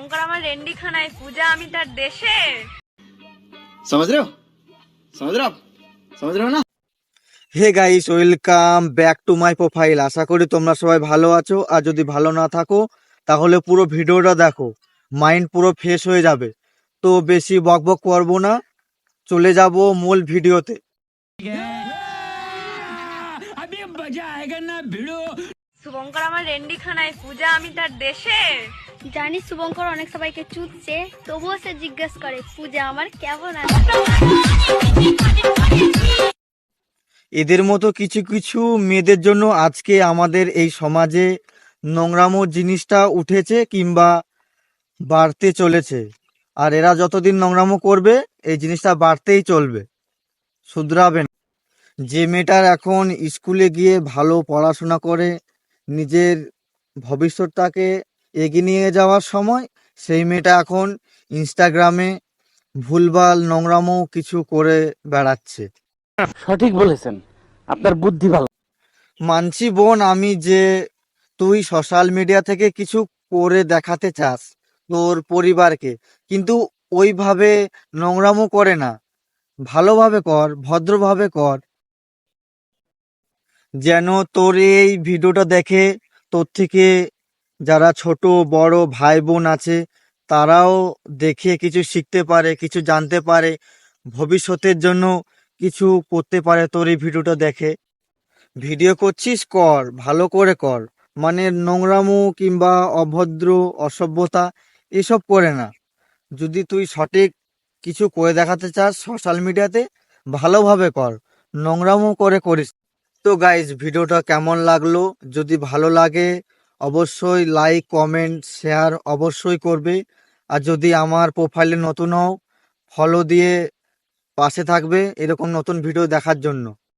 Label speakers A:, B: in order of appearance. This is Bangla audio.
A: শুভঙ্কর আমার রেন্ডি খানায়, পূজা আমি তার দেশে।
B: समझ रहे हो समझ रहे हो आप समझ रहे हो ना।
C: Hey guys, welcome back to my profile. আশা করি তোমরা সবাই ভালো আছো, আর যদি ভালো না থাকো তাহলে পুরো ভিডিওটা দেখো, মাইন্ড পুরো ফ্রেশ হয়ে যাবে। তো বেশি বকবক করবো না, চলে যাব মূল ভিডিওতে।
A: শুভঙ্কর আমার রেন্ডি খানায়, পূজা আমি তার দেশে।
D: জানি শুভঙ্কর অনেক সবাইকে চুদছে, তবুও সে জিজ্ঞেস করে পূজা আমার কেমন আছে।
C: এদের মতো কিছু কিছু মেয়েদের জন্য আজকে আমাদের এই সমাজে নোংরামো জিনিসটা উঠেছে কিংবা বাড়তে চলেছে। আর এরা যতদিন নোংরামো করবে এই জিনিসটা বাড়তেই চলবে, শুধরাবে না। যে মেয়েটার এখন স্কুলে গিয়ে ভালো পড়াশোনা করে নিজের ভবিষ্যৎটাকে এগিয়ে নিয়ে যাওয়ার সময়, সেই মেয়েটা এখন ইনস্টাগ্রামে ভুলভাল নোংরামো কিছু করে বেড়াচ্ছে।
E: সঠিক বলেছেন, আপনার বুদ্ধি ভালো।
C: মানছি বোন আমি যে তুই সোশ্যাল মিডিয়া থেকে কিছু করে দেখাতে চাস তোর পরিবারকে, কিন্তু ওইভাবে নোংরামো করে না, ভালোভাবে কর, ভদ্রভাবে কর। যেন তোর এই ভিডিওটা দেখে তোর থেকে যারা ছোট বড় ভাই বোন আছে তারাও দেখে কিছু শিখতে পারে, কিছু জানতে পারে, ভবিষ্যতের জন্য কিছু করতে পারে তোর এই ভিডিওটা দেখে। ভিডিও করছিস কর, ভালো করে কর, মানে নোংরামো কিংবা অভদ্র অসভ্যতা এসব করে না। যদি তুই সঠিক কিছু করে দেখাতে চাস সোশ্যাল মিডিয়াতে, ভালোভাবে কর, নোংরামো করে করিস। তো গাইজ, ভিডিওটা কেমন লাগলো? যদি ভালো লাগে অবশ্যই লাইক কমেন্ট শেয়ার অবশ্যই করবে। আর যদি আমার প্রোফাইলে নতুন হও, ফলো দিয়ে পাশে থাকবে এরকম নতুন ভিডিও দেখার জন্য।